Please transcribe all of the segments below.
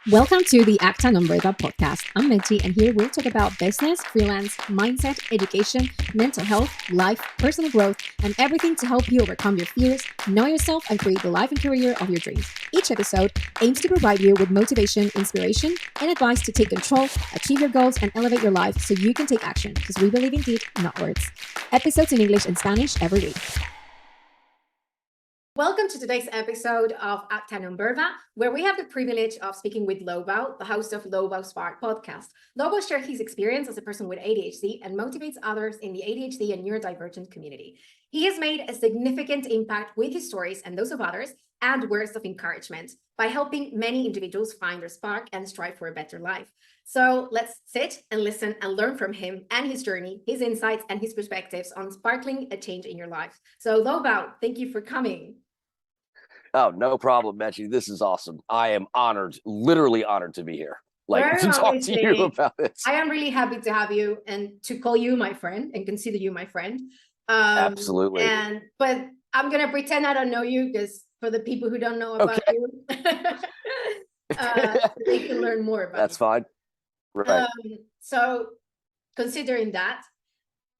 Welcome to the Acta Numbreda podcast. I'm Minty, and here we'll talk about business, freelance, mindset, education, mental health, life, personal growth, and everything to help you overcome your fears, know yourself, and create the life and career of your dreams. Each episode aims to provide you with motivation, inspiration, and advice to take control, achieve your goals, and elevate your life so you can take action, because we believe in deed, not words. Episodes in English and Spanish every week. Welcome to today's episode of Acta Numbreda, where we have the privilege of speaking with Lobow, the host of Lobow Spark podcast. Lobow shares his experience as a person with ADHD and motivates others in the ADHD and neurodivergent community. He has made a significant impact with his stories and those of others and words of encouragement by helping many individuals find their spark and strive for a better life. So let's sit and listen and learn from him and his journey, his insights and his perspectives on sparkling a change in your life. So Lobow, thank you for coming. Oh, no problem, Mechi. This is awesome. I am honored, literally honored to be here. To talk to you about this. I am really happy to have you and to call you my friend and consider you my friend. Absolutely. But I'm gonna pretend I don't know you, because for the people who don't know about you, they can learn more about That's fine. Right. So considering that,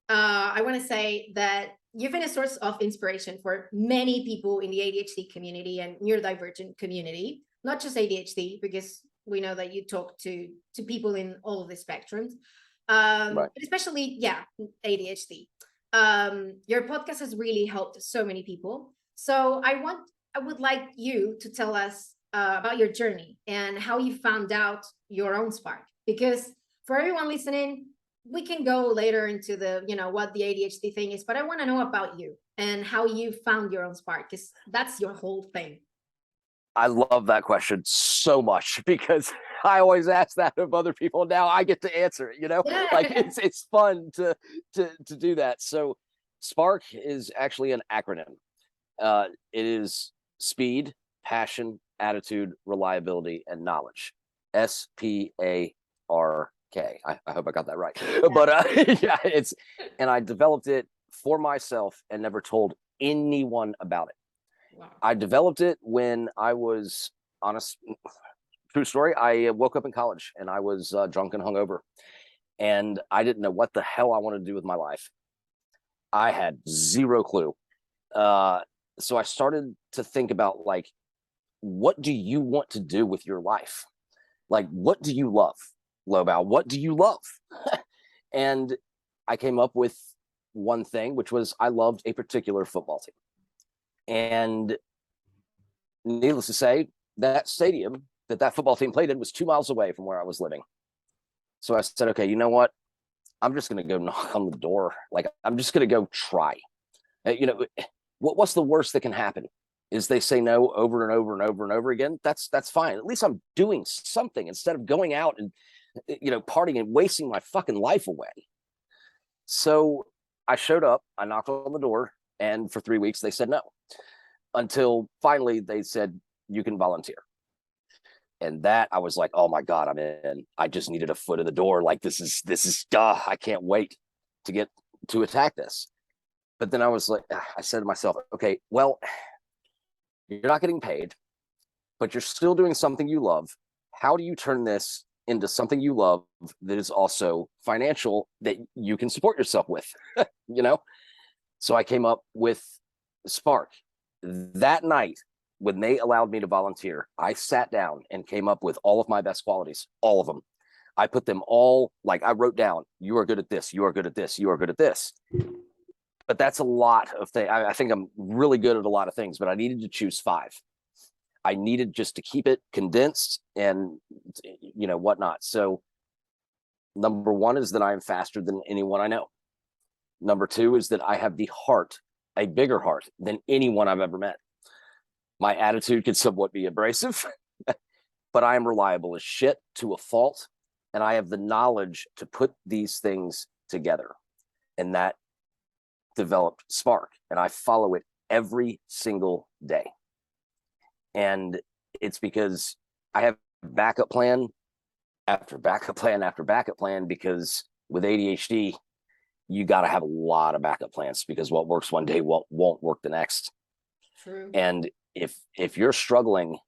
I want to say that you've been a source of inspiration for many people in the ADHD community and neurodivergent community, not just ADHD, because we know that you talk to people in all of the spectrums, right. But especially, ADHD. Your podcast has really helped so many people. So I would like you to tell us about your journey and how you found out your own spark, because for everyone listening, we can go later into the, what the ADHD thing is, but I want to know about you and how you found your own spark, because that's your whole thing. I love that question so much, because I always ask that of other people. Now I get to answer it, it's fun to do that. So SPARK is actually an acronym. It is speed, passion, attitude, reliability, and knowledge. SPARK. I hope I got that right. Yeah. But and I developed it for myself and never told anyone about it. Wow. I developed it when I was, honest, true story. I woke up in college and I was drunk and hungover, and I didn't know what the hell I wanted to do with my life. I had zero clue. So I started to think about, what do you want to do with your life? What do you love? Lobow, what do you love? And I came up with one thing, which was I loved a particular football team. And needless to say, that stadium that football team played in was 2 miles away from where I was living. So I said, okay, you know what? I'm just going to go knock on the door. I'm just going to go try. What's the worst that can happen? Is they say no over and over and over and over again. That's fine. At least I'm doing something instead of going out and partying and wasting my fucking life away. So I showed up, I knocked on the door, and for 3 weeks they said no, until finally they said, you can volunteer. And that, I was like, oh my God, I'm in. I just needed a foot in the door. This is I can't wait to get to attack this. But then I was like, I said to myself, okay, well, you're not getting paid, but you're still doing something you love. How do you turn this into something you love that is also financial, that you can support yourself with? So I came up with Spark. That night, when they allowed me to volunteer, I sat down and came up with all of my best qualities, all of them. I put them all, I wrote down, you are good at this, you are good at this, you are good at this. But that's a lot of things. I think I'm really good at a lot of things, but I needed to choose 5. I needed just to keep it condensed and, whatnot. So number 1 is that I am faster than anyone I know. Number 2 is that I have a bigger heart than anyone I've ever met. My attitude can somewhat be abrasive, but I am reliable as shit to a fault. And I have the knowledge to put these things together. And that developed Spark. And I follow it every single day. And it's because I have backup plan after backup plan after backup plan, because with ADHD, you got to have a lot of backup plans, because what works one day won't work the next. True. And if you're struggling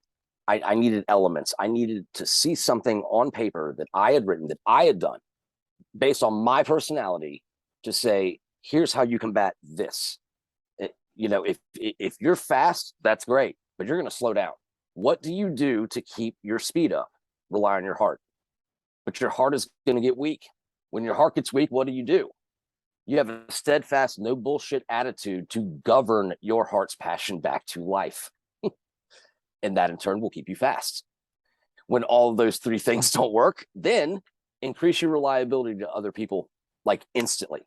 I needed elements. I needed to see something on paper that I had written, that I had done based on my personality, to say, here's how you combat this. If you're fast, that's great, but you're going to slow down. What do you do to keep your speed up? Rely on your heart. But your heart is going to get weak. When your heart gets weak, what do? You have a steadfast, no bullshit attitude to govern your heart's passion back to life. And that in turn will keep you fast. When all of those three things don't work, then increase your reliability to other people like instantly.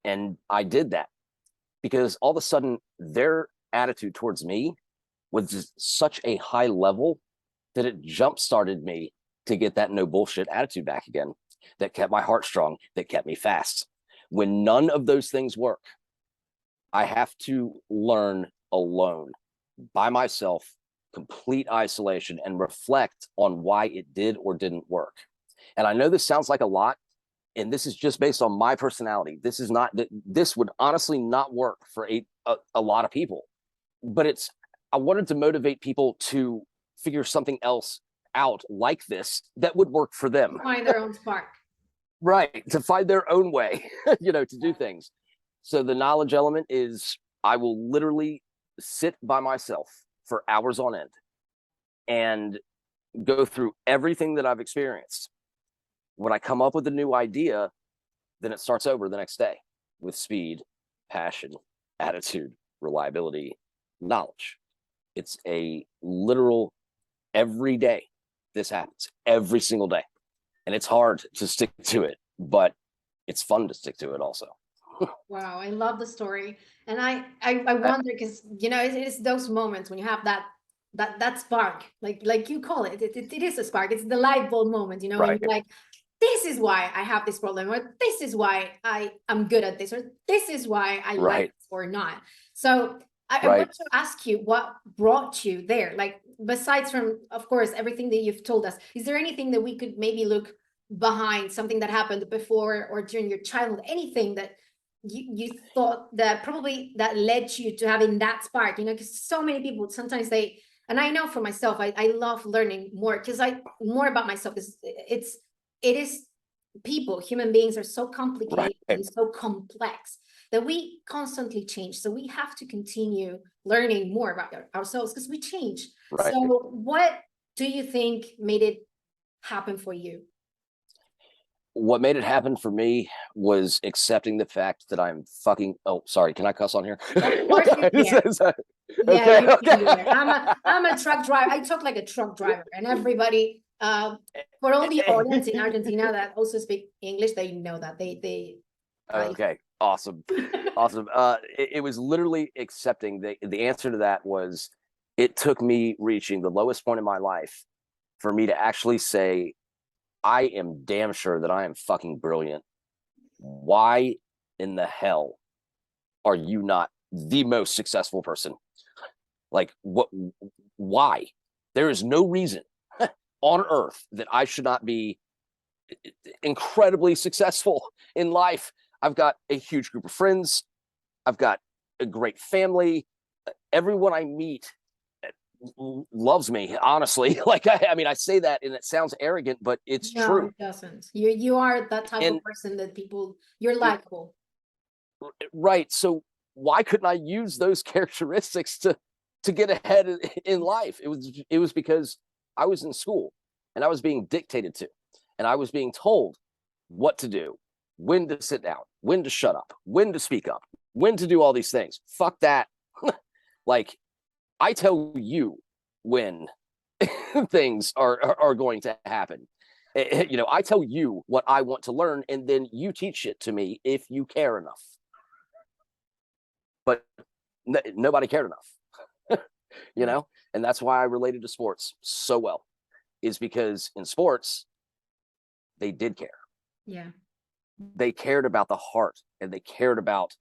And I did that because all of a sudden their attitude towards me was just such a high level that it jump started me to get that no bullshit attitude back again, that kept my heart strong, that kept me fast. When none of those things work, I have to learn alone, by myself, complete isolation, and reflect on why it did or didn't work. And I know this sounds like a lot, and this is just based on my personality. This would honestly not work for a lot of people, but I wanted to motivate people to figure something else out like this that would work for them. Find their own spark. Right, to find their own way, to do things. So the knowledge element is, I will literally sit by myself for hours on end and go through everything that I've experienced. When I come up with a new idea, then it starts over the next day with speed, passion, attitude, reliability, knowledge. It's a literal every day. This happens every single day. And it's hard to stick to it, but it's fun to stick to it also. Wow, I love the story. And I wonder, because it's those moments when you have that spark, like you call it. It is a spark. It's the light bulb moment, when Right. you're like, this is why I have this problem, or this is why I'm good at this, or this is why I like this or not. So I want to ask you, what brought you there? Like, besides from, of course, everything that you've told us, is there anything that we could maybe look behind, something that happened before or during your childhood, anything that you thought that probably that led you to having that spark? Because so many people sometimes and I know for myself, I love learning more, because more about myself, because it is people, human beings are so complicated and so complex that we constantly change. So we have to continue learning more about ourselves, because we change. Right. So what do you think made it happen for you? What made it happen for me was accepting the fact that I'm fucking. Oh, sorry. Can I cuss on here? Of course you can. Yeah, you can do it. I'm a truck driver. I talk like a truck driver, and everybody, for all the audience in Argentina that also speak English, they know that Okay, awesome. Awesome. It was literally accepting the answer to that was, it took me reaching the lowest point in my life for me to actually say, I am damn sure that I am fucking brilliant. Why in the hell are you not the most successful person? Like, why? There is no reason on earth that I should not be incredibly successful in life. I've got a huge group of friends. I've got a great family. Everyone I meet loves me, honestly. Like, I mean, I say that and it sounds arrogant, but it's true. It doesn't. You are that type of person that you're likable. Right. So why couldn't I use those characteristics to get ahead in life? It was because I was in school and I was being dictated to, and I was being told what to do, when to sit down, when to shut up, when to speak up, when to do all these things. Fuck that. Like, I tell you when things are going to happen. I tell you what I want to learn, and then you teach it to me if you care enough. But nobody cared enough, and that's why I related to sports so well, is because in sports, they did care. Yeah. They cared about the heart, and they cared about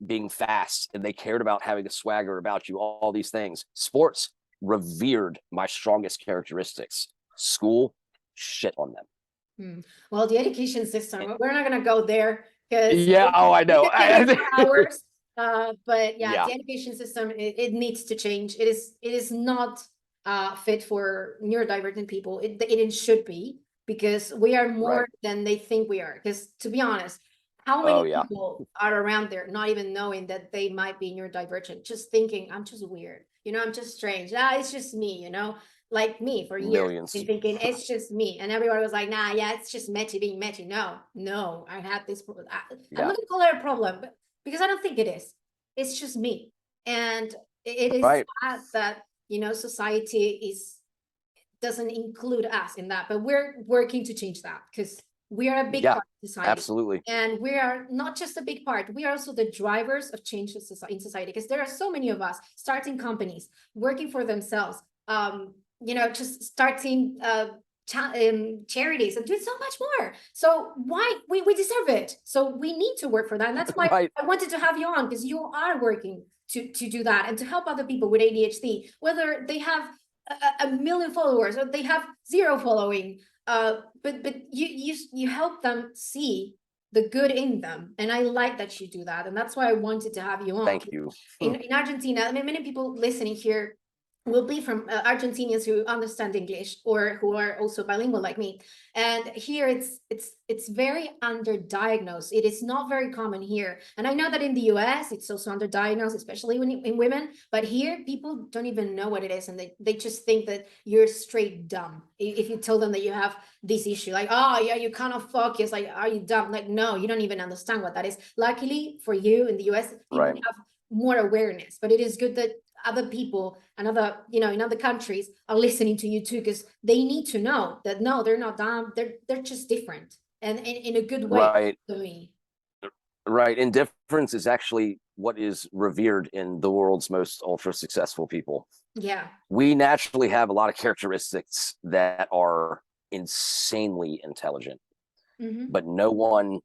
being fast, and they cared about having a swagger about you, all these things. Sports revered my strongest characteristics. School, shit on them. Well, the education system, we're not going to go there, because I know. Hours, but the education system, it needs to change. It is not fit for neurodivergent people. It should be, because we are more than they think we are. Because to be honest, how many people are around there not even knowing that they might be neurodivergent, just thinking, I'm just weird, I'm just strange. It's just me, like me for years. Millions. Been thinking it's just me, and everybody was like, nah, yeah, it's just Meti being Meti. No, I had this problem. I'm not gonna call it a problem, but because I don't think it is. It's just me, and it is sad that society doesn't include us in that, but we're working to change that, because we are a big part of society. Absolutely. And we are not just a big part, we are also the drivers of change in society, because there are so many of us starting companies, working for themselves, just starting charities and doing so much more. So why we deserve it. So we need to work for that. And that's why I wanted to have you on, because you are working to do that and to help other people with ADHD, whether they have a million followers or they have 0 following. But you help them see the good in them, and I like that you do that, and that's why I wanted to have you on. Thank you. In Argentina, I mean, many people listening here will be from Argentinians who understand English or who are also bilingual like me. And here it's very underdiagnosed. It is not very common here. And I know that in the US, it's also underdiagnosed, especially in women. But here, people don't even know what it is. And they just think that you're straight dumb. If you tell them that you have this issue, like, oh, yeah, you cannot focus. Like, are you dumb? Like, no, you don't even understand what that is. Luckily for you in the US, people have more awareness. But it is good that other people and other, in other countries are listening to you too, because they need to know that no, they're not dumb, they're just different, and in a good way. Right. Indifference is actually what is revered in the world's most ultra successful people. Yeah. We naturally have a lot of characteristics that are insanely intelligent, but no one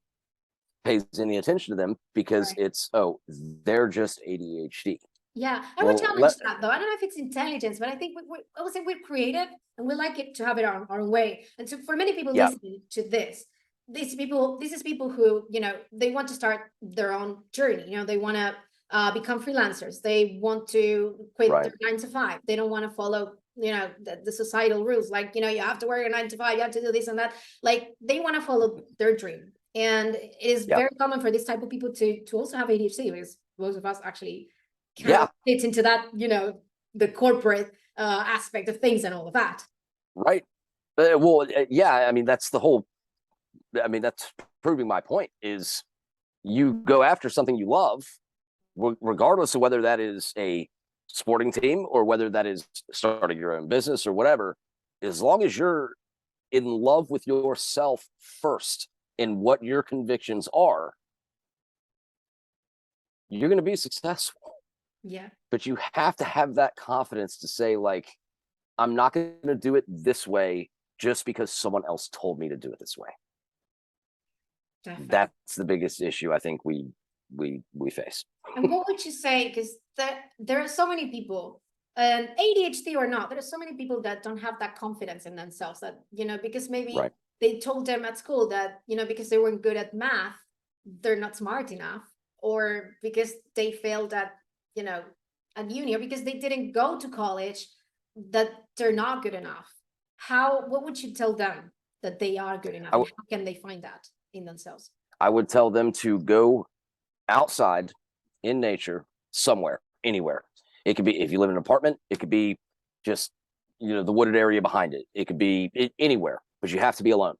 pays any attention to them because it's, oh, they're just ADHD. Yeah, I would challenge that though. I don't know if it's intelligence, but I think I would say we're creative and we like it to have it our way. And so for many people listening to this is people who, they want to start their own journey. They want to become freelancers. They want to quit their 9 to 5. They don't want to follow, the societal rules. Like, you have to work a 9 to 5, you have to do this and that. Like, they want to follow their dream. And it is very common for this type of people to also have ADHD, because most of us actually fits into that, the corporate aspect of things and all of that. Right. I mean, that's the whole, that's proving my point, is you go after something you love, regardless of whether that is a sporting team or whether that is starting your own business or whatever, as long as you're in love with yourself first and what your convictions are, you're going to be successful. Yeah. But you have to have that confidence to say, like, I'm not going to do it this way just because someone else told me to do it this way. Definitely. That's the biggest issue I think we face. And what would you say, because there are so many people, ADHD or not, there are so many people that don't have that confidence in themselves, that, because maybe they told them at school that, because they weren't good at math, they're not smart enough, or because they failed at uni, or because they didn't go to college, that they're not good enough. What would you tell them that they are good enough? How can they find that in themselves? I would tell them to go outside in nature somewhere, anywhere. It could be, if you live in an apartment, it could be just, the wooded area behind it. It could be anywhere, but you have to be alone.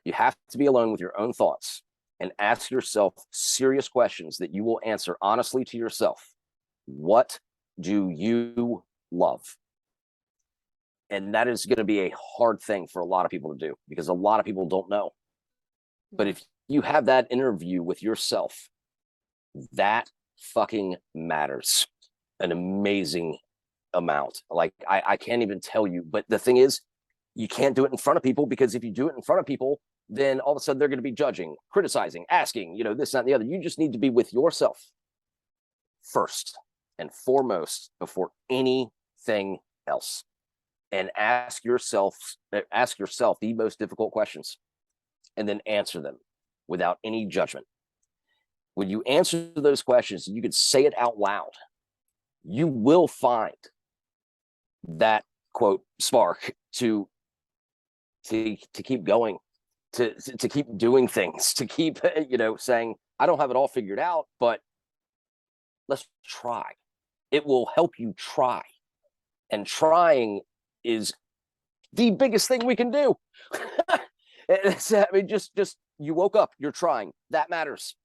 You have to be alone with your own thoughts and ask yourself serious questions that you will answer honestly to yourself. What do you love? And that is going to be a hard thing for a lot of people to do, because a lot of people don't know. But if you have that interview with yourself, that fucking matters an amazing amount. Like, I can't even tell you. But the thing is, you can't do it in front of people, because if you do it in front of people, then all of a sudden they're going to be judging, criticizing, asking, this, that, and the other. You just need to be with yourself first and foremost before anything else, and ask yourself the most difficult questions, and then answer them without any judgment. When you answer those questions, you can say it out loud, you will find that quote spark to keep going, to keep doing things, to keep saying I don't have it all figured out, but let's try. It will help you try, and trying is the biggest thing we can do. I mean, just you woke up, you're trying. That matters.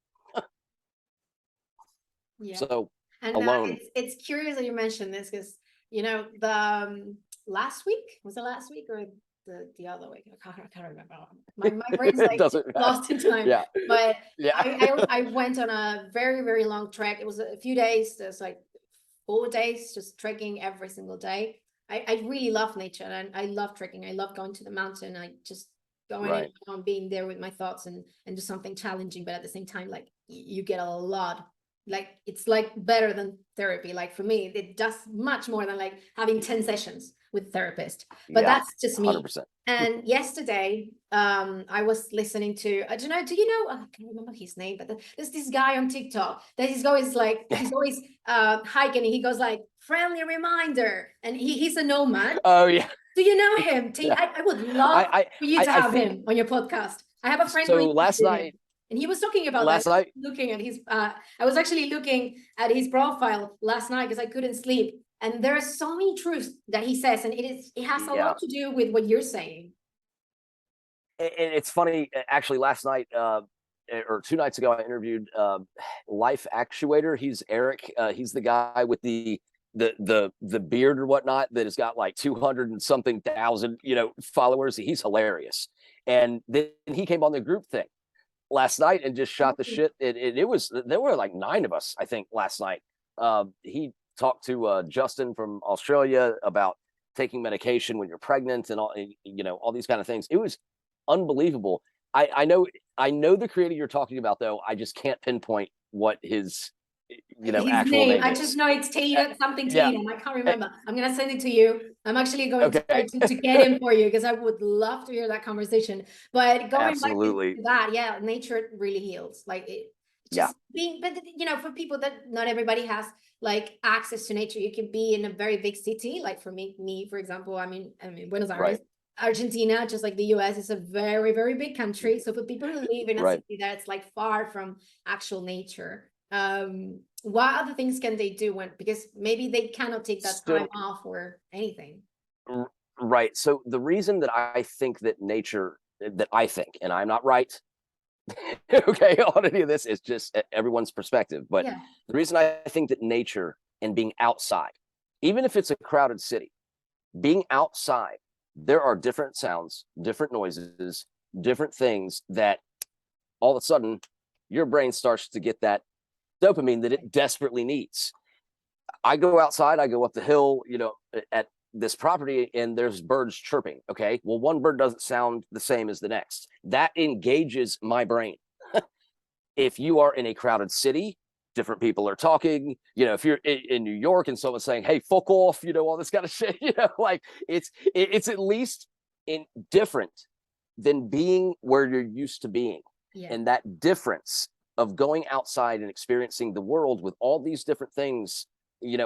Yeah. So and alone. it's curious that you mentioned this, because the last week, was it last week or the other week? I can't remember. My brain's like lost in time. Yeah. But yeah. I went on a very, very long trek. It was a few days. There's like 4 days just trekking every single day. I really love nature, and I love trekking. I love going to the mountain. I just going Right. and being there with my thoughts and do something challenging, but at the same time, like you get a lot. Like it's like better than therapy. Like for me, it does much more than like having 10 sessions with a therapist. But Yeah, that's just me. 100%. And yesterday, I was listening to, I don't know, do you know, I can't remember his name, but there's this guy on TikTok that he's always hiking, and he goes like, friendly reminder, and he's a nomad. Oh yeah. Do you know him? Yeah. I would love for you to have him on your podcast. I have a friend. So last night, and he was talking about last night, looking at his, I was actually looking at his profile last night because I couldn't sleep. And there are so many truths that he says, and it has a lot to do with what you're saying. It's funny, actually, last night, or 2 nights ago, I interviewed Life Actuator. He's Eric. He's the guy with the beard or whatnot that has got like 200 and something thousand, followers. He's hilarious. And then he came on the group thing last night and just shot the shit. There were like 9 of us, I think, last night. He talked to Justin from Australia about taking medication when you're pregnant and all these kind of things. It was unbelievable. I know the creator you're talking about, though. I just can't pinpoint what his actual name. I just know it's Tatum, something Tatum. I can't remember. I'm gonna send it to you. I'm actually going to try to get him for you, because I would love to hear that conversation. But going back to that, yeah, nature really heals. Like it just being, but for people that not everybody has like access to nature. You can be in a very big city, like for me, for example, I mean Buenos Aires. Right. Argentina, just like the US, is a very, very big country. So for people who live in a city that's like far from actual nature, what other things can they do because maybe they cannot take that time off or anything? Right. So the reason that I think that and I'm not right, okay, on any of this, is just everyone's perspective. But the reason I think that nature and being outside, even if it's a crowded city, being outside, there are different sounds, different noises, different things that all of a sudden your brain starts to get that dopamine that it desperately needs. I go outside, I go up the hill, at this property, and there's birds chirping. Okay, well, one bird doesn't sound the same as the next. That engages my brain. If you are in a crowded city, different people are talking. If you're in New York and someone's saying, "Hey, fuck off," all this kind of shit. Like it's at least different than being where you're used to being. And that difference of going outside and experiencing the world with all these different things,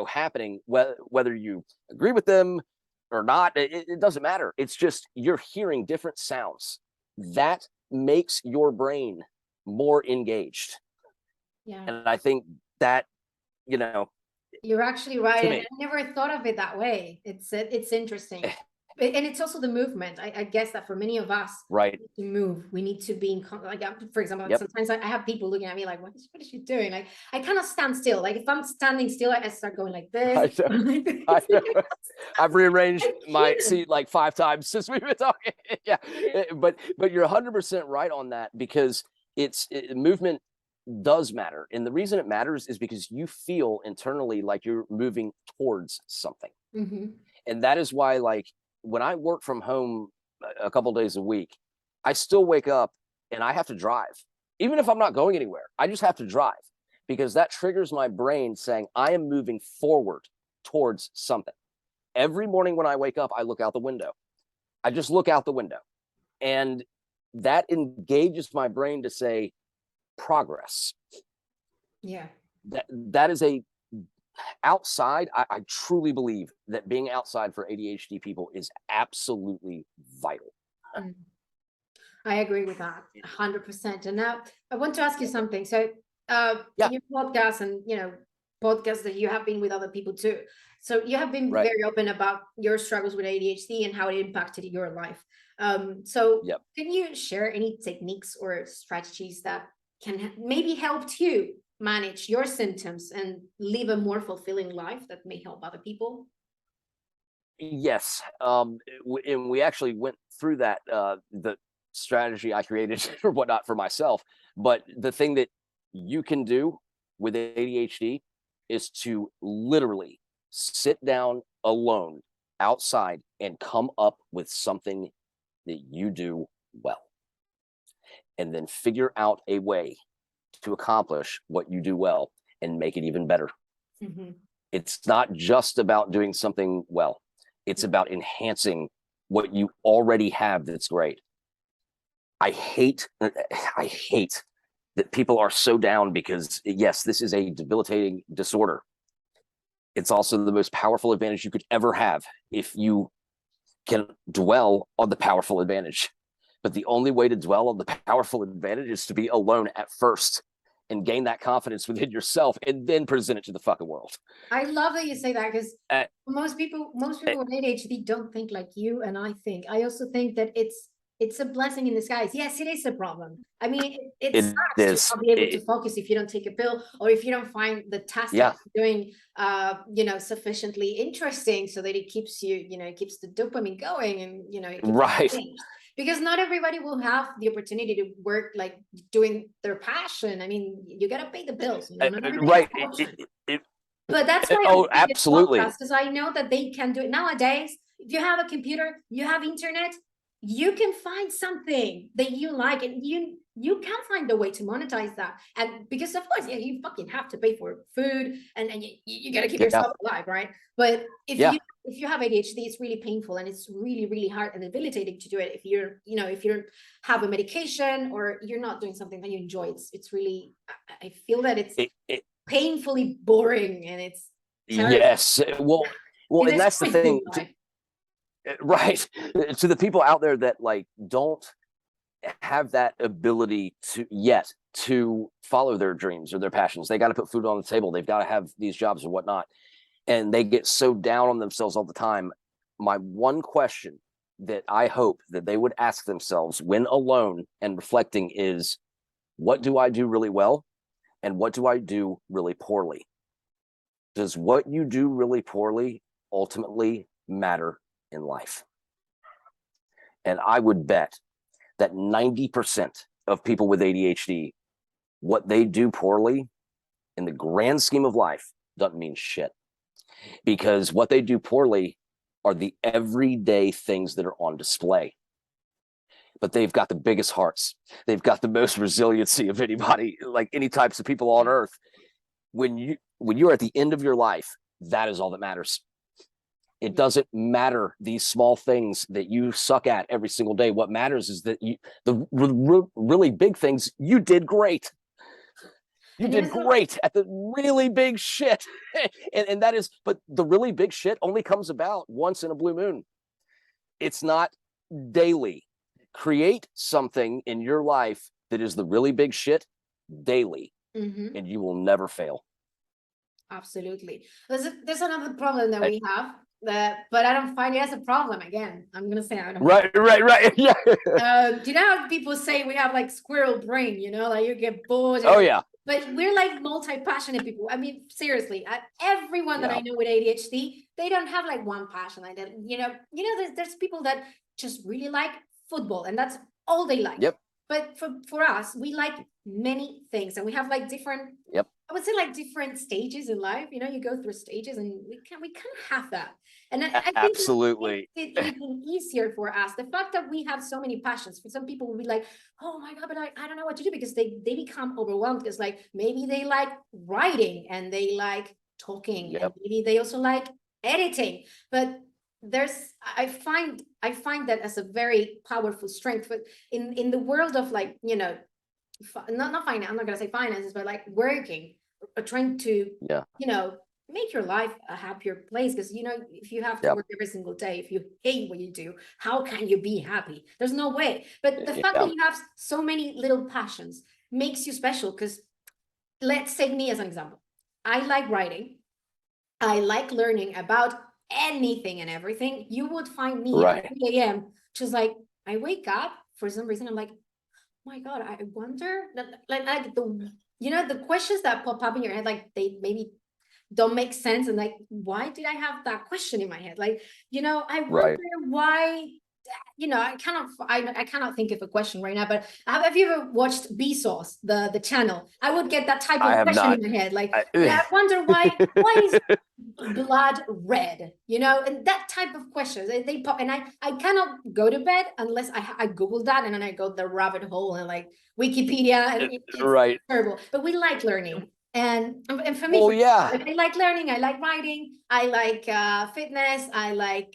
happening, whether you agree with them or not, it doesn't matter. It's just you're hearing different sounds. That makes your brain more engaged. And I think that, you're actually right. And I never thought of it that way. It's interesting. And it's also the movement. I guess that for many of us, right, to move, we need to be in like, for example, sometimes I have people looking at me like, what is she doing? Like, I cannot stand still. Like if I'm standing still, I start going like this. I know. I've rearranged my seat like 5 times since we've been talking. But you're 100% right on that, because movement does matter. And the reason it matters is because you feel internally like you're moving towards something. And that is why, like, when I work from home a couple days a week, I still wake up and I have to drive. Even if I'm not going anywhere, I just have to drive, because that triggers my brain saying I am moving forward towards something. Every morning when I wake up, I look out the window. I just look out the window, and that engages my brain to say progress. Yeah. That is a outside, I truly believe that being outside for ADHD people is absolutely vital. Mm. I agree with that 100%. And now I want to ask you something. So, Yeah, in your podcast and, podcasts that you have been with other people too. So you have been right. very open about your struggles with ADHD and how it impacted your life. So Yep. can you share any techniques or strategies that can maybe helped you manage your symptoms and live a more fulfilling life that may help other people? Yes. And we actually went through that, the strategy I created or whatnot for myself. But the thing that you can do with ADHD is to literally sit down alone outside and come up with something that you do well, and then figure out a way to accomplish what you do well and make it even better. Mhm. It's not just about doing something well, it's about enhancing what you already have that's great. I hate that people are so down because, yes, this is a debilitating disorder. It's also the most powerful advantage you could ever have if you can dwell on the powerful advantage. But the only way to dwell on the powerful advantage is to be alone at first and gain that confidence within yourself and then present it to the fucking world. I love that you say that because Uh, most people with ADHD don't think like you and I think. I also think that it's a blessing in disguise. Yes, it is a problem. I mean, it it sucks to is. not be able to focus if you don't take a pill or if you don't find the task that Yeah, you're doing, sufficiently interesting so that it keeps it keeps the dopamine going and it keeps you right. engaged. Because not everybody will have the opportunity to work like doing their passion. I mean, you gotta pay the bills. Not everybody has Right. the option. But that's why I'm Oh, doing this absolutely. podcast, because I know that they can do it nowadays. If you have a computer, you have internet, you can find something that you like, and you can find a way to monetize that. And because of course, yeah, you fucking have to pay for food, and you got to keep Yeah, yourself alive, right? But yeah. if you have ADHD, it's really painful and it's really really hard and debilitating to do it if you're if you have a medication or you're not doing something that you enjoy. It's really I feel that it's It, painfully boring and it's terrible. yes. Well, Because and there's that's no the point to thing. life. Right. To the people out there that like don't have that ability to yet to follow their dreams or their passions. They got to put food on the table. They've got to have these jobs or whatnot. And they get so down on themselves all the time. My one question that I hope that they would ask themselves when alone and reflecting is, what do I do really well? And what do I do really poorly? Does what you do really poorly ultimately matter in life? And I would bet that 90% of people with ADHD, what they do poorly in the grand scheme of life doesn't mean shit, because what they do poorly are the everyday things that are on display. But they've got the biggest hearts. They've got the most resiliency of anybody, like any types of people on earth. When you're at the end of your life, that is all that matters. It doesn't matter these small things that you suck at every single day. What matters is that really big things, you did great. You And did there's a great at the really big shit. And that is, but the really big shit only comes about once in a blue moon. It's not daily. Create something in your life that is the really big shit daily, Mhm. and you will never fail. Absolutely. There's another problem that we have that, but I don't find it as a problem. Again, I'm gonna say I don't find. Right. Yeah. Do you know how people say we have like squirrel brain? Like you get bored, Oh yeah. but we're like multi-passionate people. I mean, seriously, everyone that I Yeah. know with ADHD, they don't have like one passion like that. There's people that just really like football, and that's all they like. Yep. But for us, we like many things, and we have like different. Yep. I would say like different stages in life. You go through stages, and we kind of have that. And I think it makes Absolutely. it even easier for us. The fact that we have so many passions. For some people, will be like, "Oh my god," but I don't know what to do because they become overwhelmed. Because like maybe they like writing and they like talking, and Yep. maybe they also like editing. But I find that as a very powerful strength. But in the world of like not finance. I'm not gonna say finances, but like working or trying to Yeah. you know make your life a happier place. Because, if you have to work every single day, if you hate what you do, how can you be happy? There's no way. But the fact that you have so many little passions makes you special. Because let's take me as an example. I like writing. I like learning about anything and everything. You would find me at 3 a.m. just like, I wake up for some reason. I'm like, oh my God, I wonder, like the questions that pop up in your head, like they maybe don't make sense. And like, why did I have that question in my head? Like, I wonder why, I cannot think of a question right now, but have you ever watched Vsauce, the channel? I would get that type of question in my head. Like, I wonder why is blood red, and that type of questions, they pop. And I cannot go to bed unless I Google that, and then I go the rabbit hole and like Wikipedia, and it's terrible. But we like learning. And for me, I like learning, I like writing, I like fitness, I like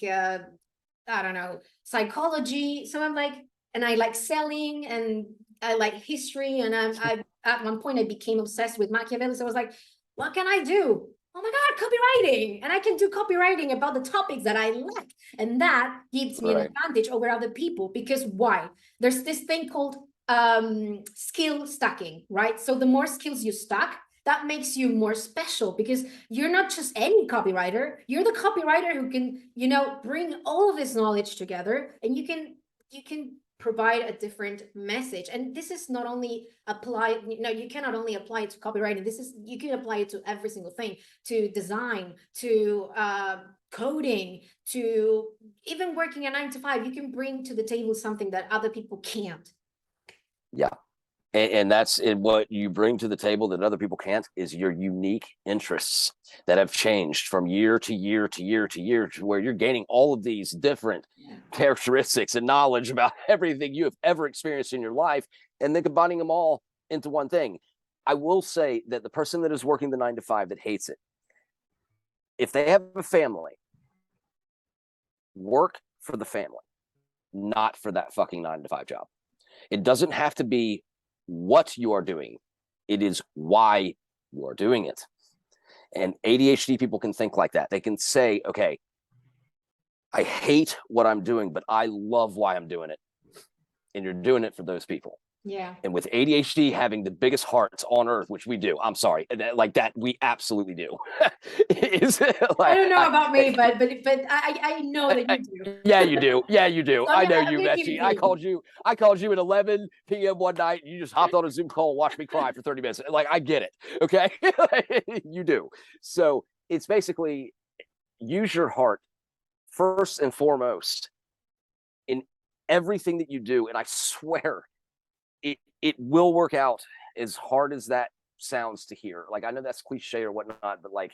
I don't know, psychology. So I'm like, and I like selling, and I like history. And I at one point I became obsessed with Machiavelli. So I was like, what can I do? Oh my God, copywriting. And I can do copywriting about the topics that I like. And that gives me an advantage over other people. Because why? There's this thing called skill stacking, right? So the more skills you stack, that makes you more special, because you're not just any copywriter. You're the copywriter who can, bring all of this knowledge together, and you can provide a different message. And this is not only applied, you cannot only apply it to copywriting. You can apply it to every single thing, to design, to coding, to even working a 9 to 5. You can bring to the table something that other people can't. Yeah. And that's what you bring to the table that other people can't, is your unique interests that have changed from year to year to year to year, to where you're gaining all of these different characteristics and knowledge about everything you have ever experienced in your life, and then combining them all into one thing. I will say that the person that is working the 9 to 5 that hates it, if they have a family, work for the family, not for that fucking 9 to 5 job. It doesn't have to be what you are doing. It is why you are doing it. And ADHD people can think like that. They can say, okay, I hate what I'm doing, but I love why I'm doing it. And you're doing it for those people. Yeah. And with ADHD having the biggest hearts on earth, which we do, I'm sorry, like that, we absolutely do. I don't know about me, but I know that you do. Yeah, you do. Yeah, you do. I know you, Betsy. I called you at 11 p.m. one night. And you just hopped on a Zoom call and watched me cry for 30 minutes. Like, I get it. Okay. You do. So it's basically use your heart first and foremost in everything that you do. And I swear it will work out, as hard as that sounds to hear. Like, I know that's cliche or whatnot, but like,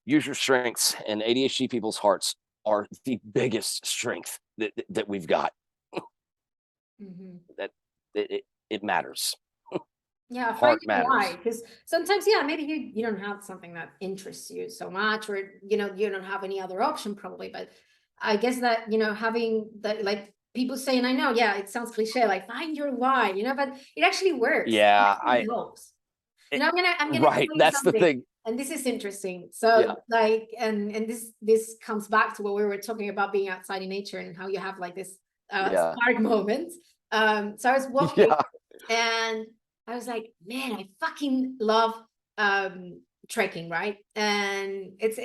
use your strengths, and ADHD people's hearts are the biggest strength that we've got. That it matters. Yeah, heart matters. Because sometimes, maybe you don't have something that interests you so much, or you don't have any other option probably. But I guess that having that, like people say, and I know, it sounds cliche, like find your why, but it actually works. Yeah, it helps. I'm gonna right. That's the thing. And this is interesting. So like, and this comes back to what we were talking about, being outside in nature, and how you have like this spark moment. So I was walking and I was like, man, I fucking love trekking, right? And it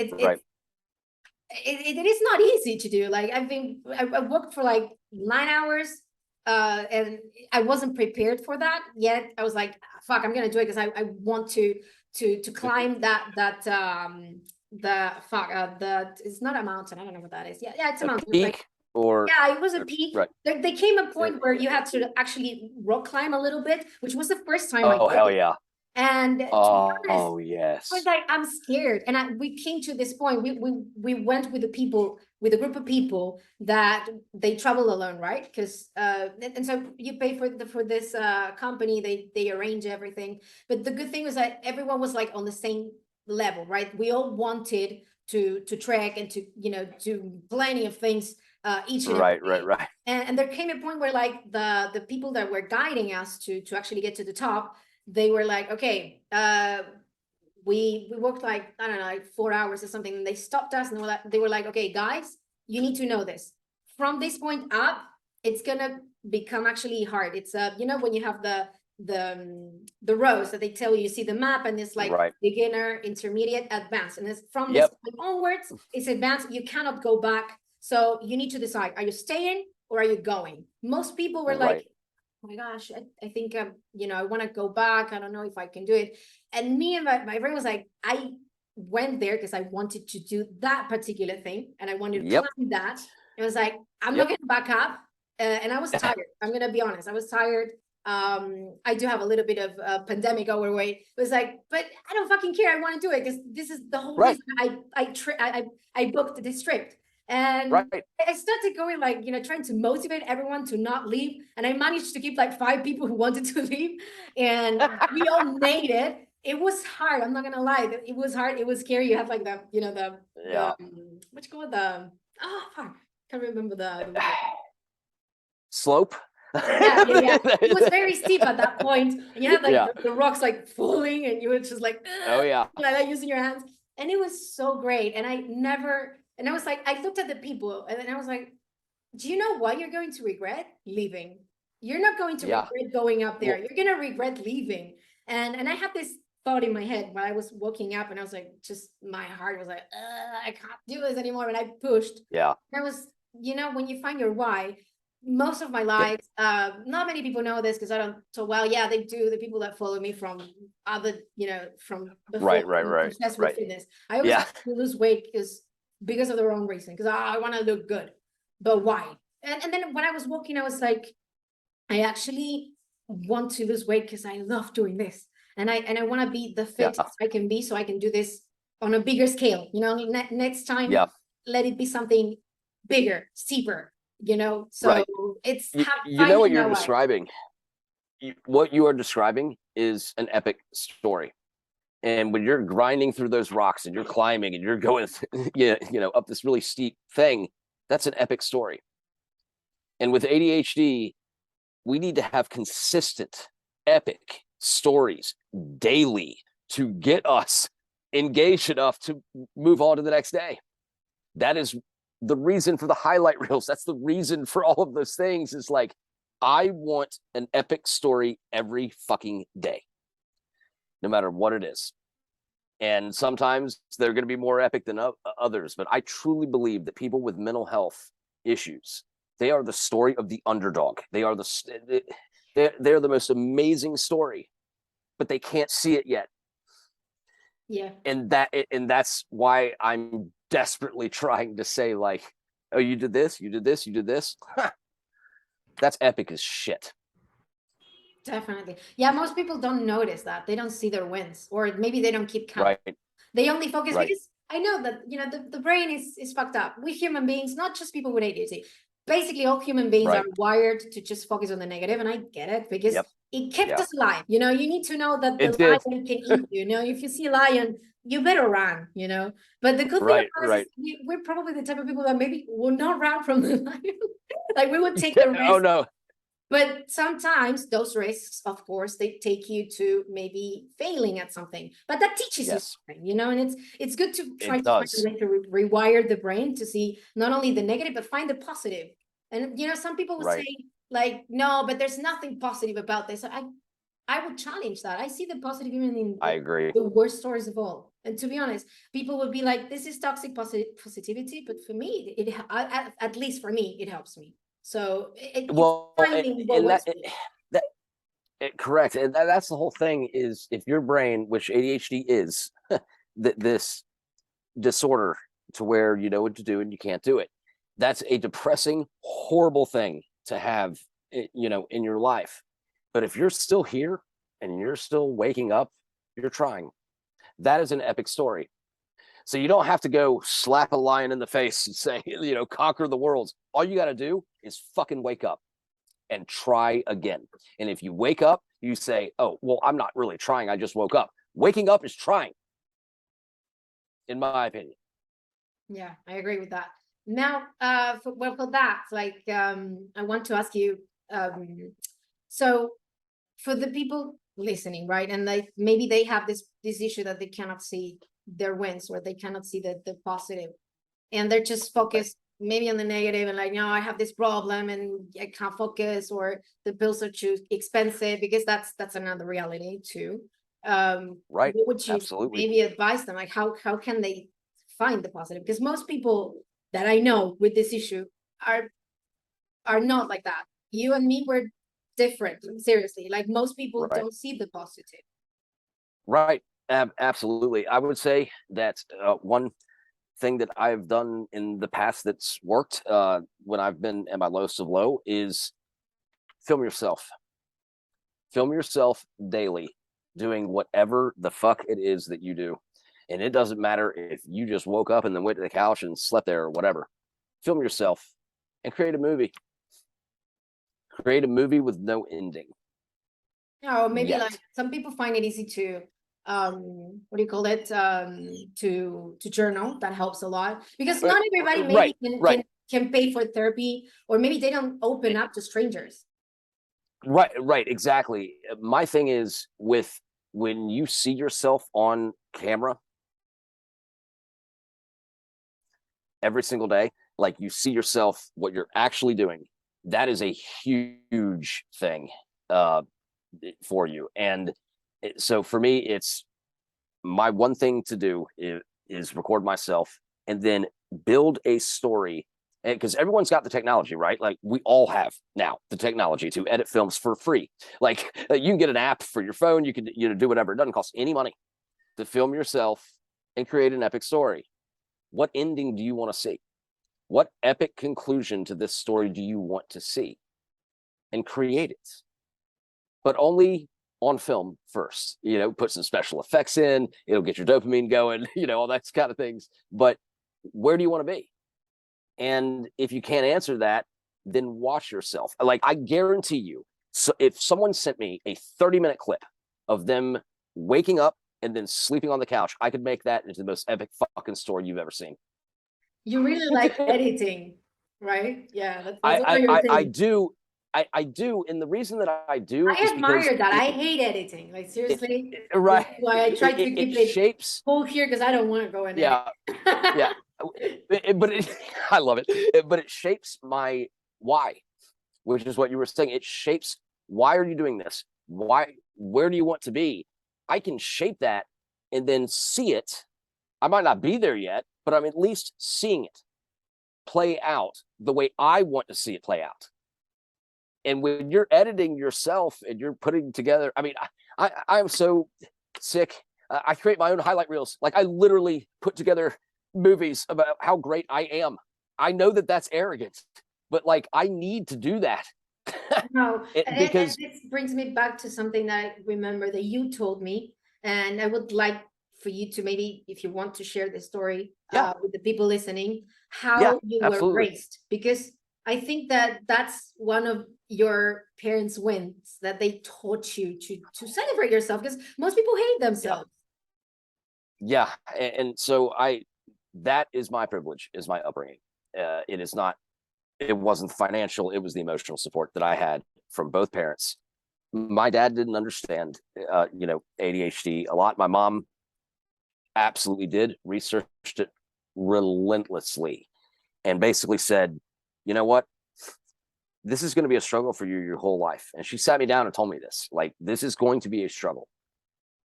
is not easy to do. Like I worked for like 9 hours, and I wasn't prepared for that yet. I was like, fuck, I'm gonna do it because I want to climb it's not a mountain. I don't know what that is. Yeah, it's a mountain. Peak, it was a peak. Right. There came a point where you had to actually rock climb a little bit, which was the first time I did. Hell yeah. And to be honest, yes, I was like, I'm scared. And we came to this point. We went with a group of people that they travel alone, right? Because and so you pay for this company. They arrange everything. But the good thing was that everyone was like on the same level, right? We all wanted to trek and to do plenty of things each and every day. Right. And there came a point where like the people that were guiding us to actually get to the top, they were like, okay, we worked like, I don't know, like 4 hours or something, and they stopped us and they were like, okay, guys, you need to know this. From this point up, it's gonna become actually hard. It's you know, when you have the rows that they tell you see the map, and it's like beginner, intermediate, advanced, and it's from this point onwards, it's advanced. You cannot go back. So you need to decide, are you staying or are you going? Most people were like, oh my gosh, I think you know, I want to go back. I don't know if I can do it. And me and my friend was like, I went there because I wanted to do that particular thing, and I wanted to climb that. It was like, I'm not going to back up. And I was tired. I'm going to be honest. I was tired. I do have a little bit of pandemic overweight. It was like, but I don't fucking care. I want to do it because this is the whole reason I booked this trip. And I started going, like, you know, trying to motivate everyone to not leave. And I managed to keep like 5 people who wanted to leave. And we all made it. It was hard. I'm not going to lie. It was hard. It was scary. You have like the, you know, the what you call it? Oh, fuck. Can't remember the slope. Yeah. It was very steep at that point, and you had like the rocks like falling, and you were just like, like using your hands, and it was so great. And I was like, I looked at the people, and then I was like, do you know what you're going to regret? Leaving. You're not going to regret going up there. You're gonna regret leaving. And I had this thought in my head when I was walking up, and I was like, just my heart was like, I can't do this anymore. And I pushed. And I was, you know, when you find your why. Most of my life, not many people know this because I don't. So well, yeah, they do. The people that follow me from other, you know, from before, obsessed with fitness. I always have to lose weight because of the wrong reason. Because I want to look good, but why? And then when I was walking, I was like, I actually want to lose weight because I love doing this, and I want to be the fittest I can be, so I can do this on a bigger scale. You know, next time, let it be something bigger, steeper. You know, so it's you know what you're describing. What you are describing is an epic story. And when you're grinding through those rocks and you're climbing and you're going, you know, up this really steep thing, that's an epic story. And with ADHD, we need to have consistent, epic stories daily to get us engaged enough to move on to the next day. That is the reason for the highlight reels. That's the reason for all of those things, is like, I want an epic story every fucking day, no matter what it is. And sometimes they're going to be more epic than others. But I truly believe that people with mental health issues, they are the story of the underdog. They are they're the most amazing story, but they can't see it yet. And that's why I'm desperately trying to say, like, oh, you did this, you did this, you did this. That's epic as shit. Definitely. Yeah, most people don't notice that. They don't see their wins, or maybe they don't keep count. They only focus because I know that, you know, the brain is fucked up. We human beings, not just people with ADHD, basically all human beings are wired to just focus on the negative, and I get it because it kept us alive. You know, you need to know that the lion can eat you. You know, if you see a lion, you better run, you know. But the good thing about us is we're probably the type of people that maybe will not run from the lion. Like, we would take the risk. Oh no. But sometimes those risks, of course, they take you to maybe failing at something. But that teaches you something, you know, and it's good to try to find a way to rewire the brain to see not only the negative, but find the positive. And, you know, some people would say, like, no, but there's nothing positive about this. I would challenge that. I see the positive even in the worst stories of all. And to be honest, people would be like, this is toxic positivity. But for me, at least for me, it helps me. So correct. And that's the whole thing, is if your brain, which ADHD is, this disorder to where you know what to do and you can't do it, that's a depressing, horrible thing to have, you know, in your life. But if you're still here and you're still waking up, you're trying. That is an epic story. So you don't have to go slap a lion in the face and say, you know, conquer the world. All you got to do is fucking wake up and try again. And if you wake up, you say, oh, well, I'm not really trying. I just woke up. Waking up is trying, in my opinion. Yeah, I agree with that. Now, for that, like, I want to ask you, so for the people listening, right? And like maybe they have this issue that they cannot see their wins, or they cannot see the positive, and they're just focused maybe on the negative, and like, no, I have this problem and I can't focus, or the bills are too expensive, because that's another reality too. Right. What would you Absolutely. maybe advise them, like how can they find the positive? Because most people that I know with this issue are not like that. You and me were different, seriously. Like most people Right. don't see the positive. Right. Absolutely. I would say that one thing that I've done in the past that's worked when I've been at my lowest of low is film yourself. Film yourself daily doing whatever the fuck it is that you do. And it doesn't matter if you just woke up and then went to the couch and slept there or whatever. Film yourself and create a movie. Create a movie with no ending. No, maybe Yet. like some people find it easy to what do you call it, to journal. That helps a lot, because not everybody maybe Right. Right. can pay for therapy, or maybe they don't open up to strangers. Right, exactly. My thing is with when you see yourself on camera every single day, like you see yourself, what you're actually doing, that is a huge thing uh, for you. And so for me, it's my one thing to do is record myself and then build a story, because everyone's got the technology, right? Like we all have now the technology to edit films for free. Like you can get an app for your phone, you can do whatever. It doesn't cost any money to film yourself and create an epic story. What ending do you want to see? What epic conclusion to this story do you want to see? And create it, but only on film first. Put some special effects in, it'll get your dopamine going, all that kind of things. But where do you want to be? And if you can't answer that, then watch yourself. Like I guarantee you, so if someone sent me a 30-minute clip of them waking up and then sleeping on the couch, I could make that into the most epic fucking story you've ever seen. You really like editing, right? Yeah, that's one of your I things. do. I do, and the reason that I do I is because admire that. I hate editing. Like seriously, this right, is why I try to it keep it shapes. full here, because I don't want to go and edit. Yeah, yeah, I love it. But it shapes my why, which is what you were saying. It shapes why are you doing this? Where do you want to be? I can shape that and then see it. I might not be there yet, but I'm at least seeing it play out the way I want to see it play out. And when you're editing yourself and you're putting together, I mean, I'm so sick. I create my own highlight reels. Like I literally put together movies about how great I am. I know that that's arrogant, but like I need to do that. No, and Because this brings me back to something that I remember that you told me, and I would like for you to, maybe if you want to share the story yeah, with the people listening, yeah, how you were absolutely. raised, because I think that that's one of your parents' wins, that they taught you to celebrate yourself, because most people hate Yeah. themselves. Yeah. And so that is my privilege, is my upbringing. It is not, it wasn't financial, it was the emotional support that I had from both parents. My dad didn't understand, ADHD a lot. My mom absolutely did, researched it relentlessly, and basically said, you know what? This is going to be a struggle for you your whole life. And she sat me down and told me this, like, this is going to be a struggle.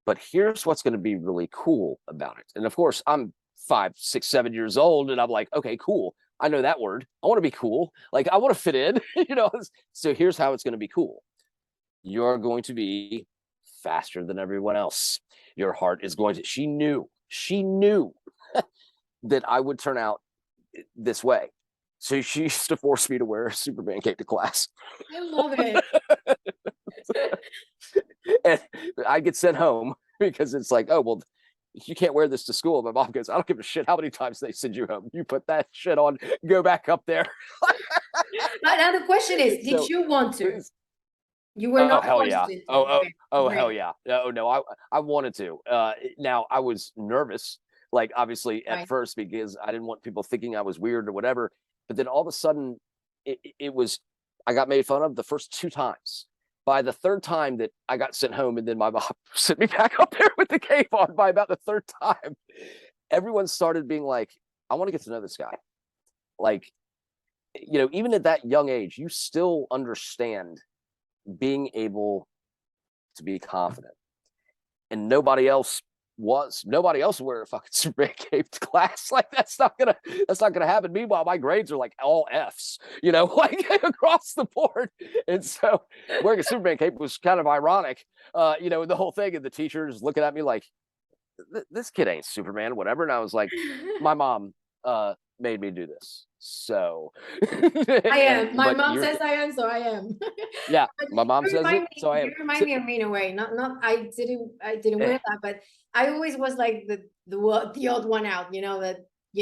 But here's what's going to be really cool about it. And of course, I'm 5, 6, 7 years old, and I'm like, okay, cool. I know that word. I want to be cool. Like, I want to fit in, So here's how it's going to be cool. You're going to be faster than everyone else. Your heart is going to, she knew that I would turn out this way. So she used to force me to wear a Superman cape to class. I love it. And I get sent home because it's like, oh, well, you can't wear this to school. My mom goes, I don't give a shit how many times they send you home. You put that shit on, go back up there. Now the question is, did So, you want to? You were oh not hell forced yeah. to. Okay, Oh hell great. yeah. Oh no, I wanted to. Now I was nervous, like obviously at Right. first, because I didn't want people thinking I was weird or whatever. But then all of a sudden, it was, I got made fun of the first 2 times, by the third time that I got sent home, and then my mom sent me back up there with the cape on, by about the third time, everyone started being like, I want to get to know this guy. Like, even at that young age, you still understand being able to be confident. And nobody else wear a fucking Superman cape to class. Like, that's not gonna happen. Meanwhile, my grades are like all F's, like across the board. And so wearing a Superman cape was kind of ironic, the whole thing. And the teachers looking at me like, this kid ain't Superman, whatever. And I was like, my mom made me do this. So I am. My mom says I am, so I am. Yeah, my mom says it, so I am. You remind me of me in a way. Not I didn't wear that, but I always was like the odd one out, that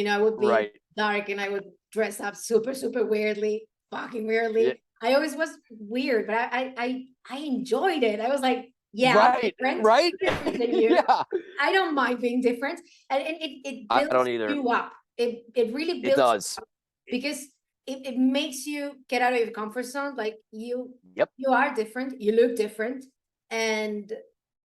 I would be dark and I would dress up super, super weirdly, fucking weirdly. Yeah. I always was weird, but I enjoyed it. I was like, yeah, right. Different than you. Yeah. I don't mind being different. And it builds you up. It really builds it does. You up because it makes you get out of your comfort zone. Like you are different, you look different, and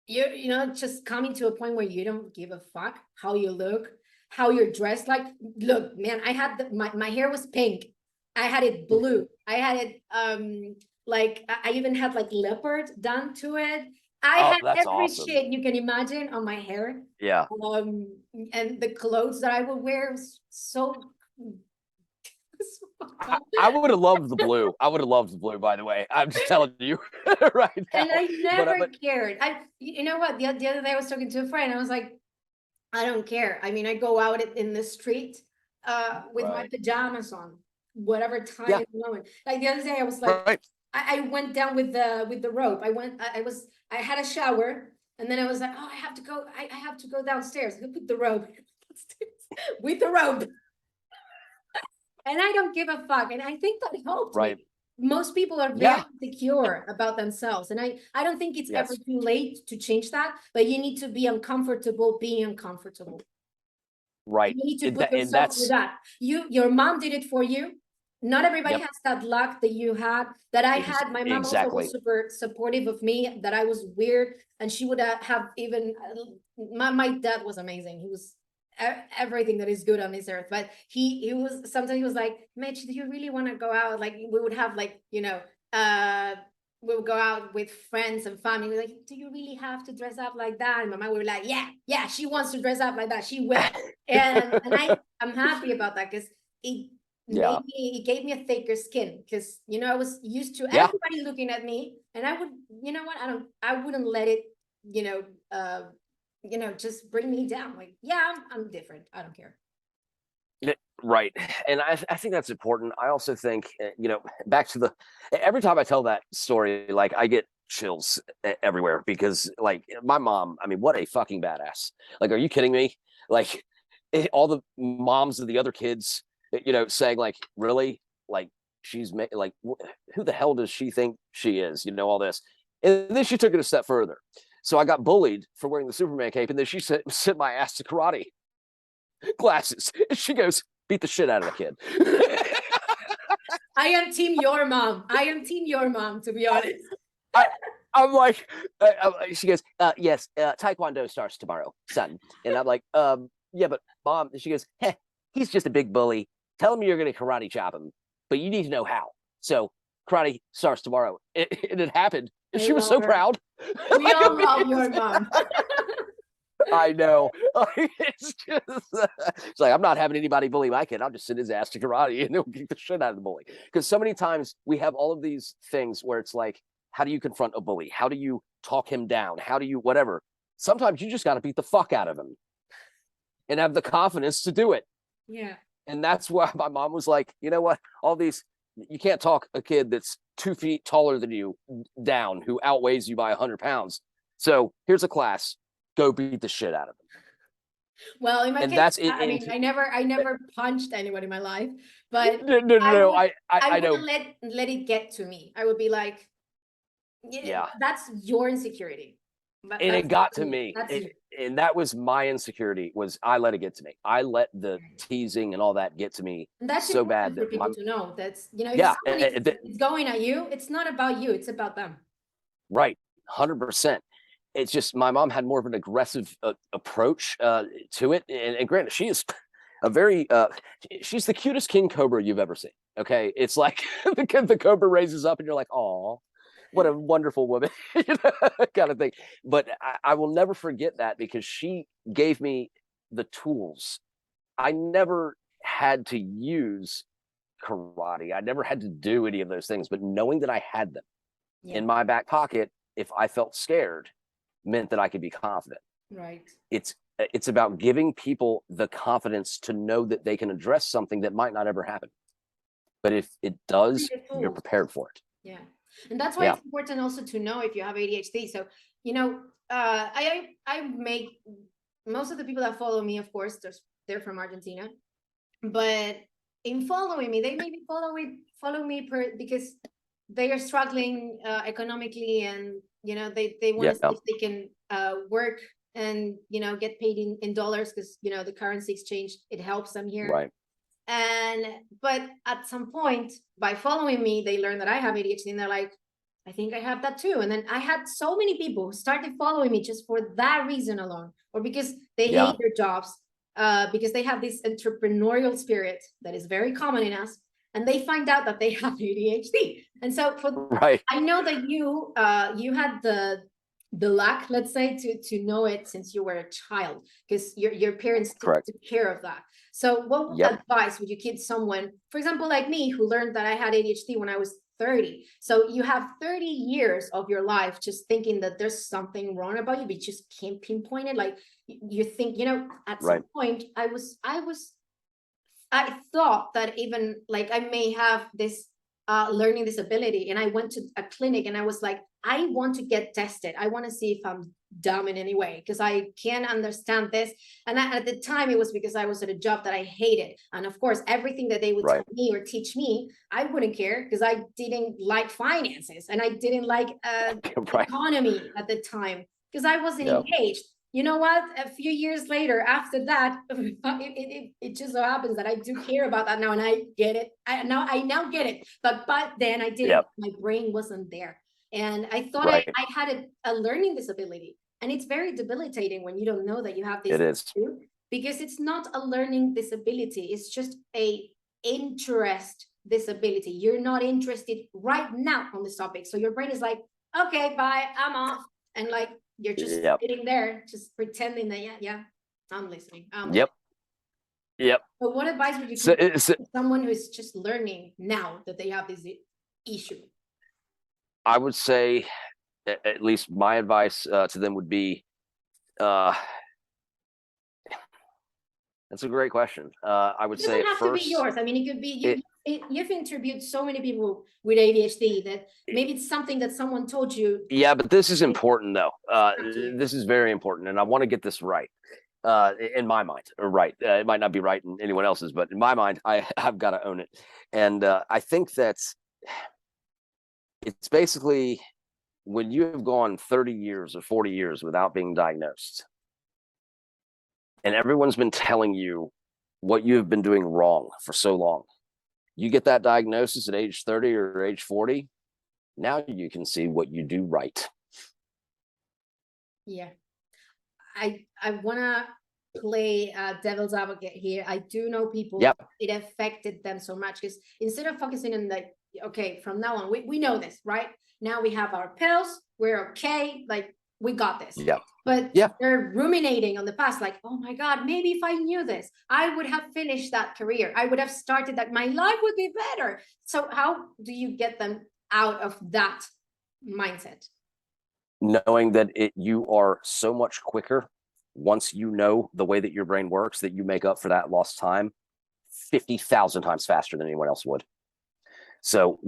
you're just coming to a point where you don't give a fuck how you look, how you're dressed. Like, look, man, I had my hair was pink, I had it blue, I had it like I even had like leopard done to it. I had every shit you can imagine on my hair. Yeah. And the clothes that I would wear was so I would have loved the blue. By the way. I'm just telling you right now. And I never cared. You know what? The other day I was talking to a friend. I was like, I don't care. I mean, I go out in the street with my pajamas on, whatever time at the moment. Like the other day I was like, I went down with the rope. I had a shower, and then I was like, oh, I have to go downstairs. Who put the rope with the rope? And I don't give a fuck. And I think that helped me. Most people are very secure about themselves. And I don't think it's ever too late to change that, but you need to be uncomfortable being uncomfortable. Right. You need to put yourself through that. Your mom did it for you. Not everybody has that luck that you had, that I had. My mom also was super supportive of me, that I was weird. And she would have even, my dad was amazing. He was everything that is good on this earth, but he was, sometimes he was like, Mitch, do you really want to go out? Like, we would have like, we would go out with friends and family. We're like, do you really have to dress up like that? And my mom would be like, yeah, she wants to dress up like that, she will. and I'm happy about that, because it gave me a thicker skin, because I was used to everybody looking at me, and I would, I wouldn't let it, just bring me down. Like, I'm different, I don't care. Right. And I think that's important. I also think, back to every time I tell that story, like, I get chills everywhere, because like my mom, I mean, what a fucking badass. Like, are you kidding me? Like, all the moms of the other kids, saying like, really? Like, she's like, who the hell does she think she is? All this. And then she took it a step further. So I got bullied for wearing the Superman cape, and then she sent my ass to karate classes. And she goes, beat the shit out of the kid. I am team your mom. To be honest. I'm like, she goes, yes, Taekwondo starts tomorrow, son. And I'm like, yeah, but mom. And she goes, he's just a big bully. Tell him you're going to karate chop him, but you need to know how. So karate starts tomorrow. And it happened. And she was so proud. We all love your mom. I know. It's like, I'm not having anybody bully my kid. I'll just send his ass to karate and he'll kick the shit out of the bully. Because so many times we have all of these things where it's like, how do you confront a bully? How do you talk him down? How do you whatever? Sometimes you just got to beat the fuck out of him and have the confidence to do it. Yeah. And that's why my mom was like, you know what? All these, you can't talk a kid that's 2 feet taller than you down, who outweighs you by 100 pounds. So here's a class. Go beat the shit out of them. Well, in my case, that's I mean, I never punched anyone in my life, but no, I wouldn't let it get to me. I would be like, that's your insecurity. But and it got to me. And that was my insecurity, was I let it get to me. I let the teasing and all that get to me so bad that people to know that's, if it's going at you, it's not about you, it's about them. Right. 100%. It's just my mom had more of an aggressive approach to it. And granted, she is a very, she's the cutest king cobra you've ever seen. Okay. It's like the cobra raises up and you're like, oh, what a wonderful woman, kind of thing. But I will never forget that because she gave me the tools. I never had to use karate. I never had to do any of those things, but knowing that I had them in my back pocket, if I felt scared, meant that I could be confident. Right. It's about giving people the confidence to know that they can address something that might not ever happen. But if it does, you're prepared for it. Yeah. And that's why it's important also to know if you have ADHD. So, you know, I make most of the people that follow me, of course, they're from Argentina, but in following me, they maybe follow me because they are struggling economically, and you know they want to see if they can work and you know get paid in dollars, because you know the currency exchange, it helps them here. Right. But at some point, by following me, they learn that I have ADHD, and they're like, I think I have that too. And then I had so many people who started following me just for that reason alone, or because they hate their jobs, because they have this entrepreneurial spirit that is very common in us, and they find out that they have ADHD. And so I know that you had the luck, let's say, to know it since you were a child, because your parents took care of that. So what advice would you give someone, for example, like me, who learned that I had ADHD when I was 30? So you have 30 years of your life just thinking that there's something wrong about you, but you just can't pinpoint it. Like you think, you know, at some point I thought that even like I may have this learning disability, and I went to a clinic and I was like, I want to get tested. I want to see if I'm dumb in any way, because I can't understand this. And at the time, it was because I was at a job that I hated. And of course, everything that they would tell me or teach me, I wouldn't care, because I didn't like finances and I didn't like economy at the time, because I wasn't engaged. You know what? A few years later, after that, it just so happens that I do care about that now, and I get it. I now get it. But then I didn't. My brain wasn't there, and I thought I had a learning disability, and it's very debilitating when you don't know that you have this. It is, because it's not a learning disability. It's just a interest disability. You're not interested right now on this topic, so your brain is like, okay, bye, I'm off, and like. You're just sitting there, just pretending that, I'm listening. Yep. But what advice would you give to someone who is just learning now that they have this issue? I would say, at least my advice to them would be, that's a great question. I would say it doesn't have to be yours. I mean, it could be you've interviewed so many people with ADHD that maybe it's something that someone told you. Yeah, but this is important though. This is very important, and I want to get this right. In my mind, it might not be right in anyone else's, but in my mind, I've got to own it. And I think that's it's basically when you have gone 30 years or 40 years without being diagnosed, and everyone's been telling you what you have been doing wrong for so long. You get that diagnosis at age 30 or age 40, now you can see what you do right. Yeah. I want to play devil's advocate here. I do know people, it affected them so much, because instead of focusing on like, okay, from now on, we know this, right? Now we have our pills, we're okay, like we got this. But they're ruminating on the past, like, oh my God, maybe if I knew this, I would have finished that career. I would have started that, my life would be better. So how do you get them out of that mindset? Knowing that you are so much quicker once you know the way that your brain works, that you make up for that lost time 50,000 times faster than anyone else would. So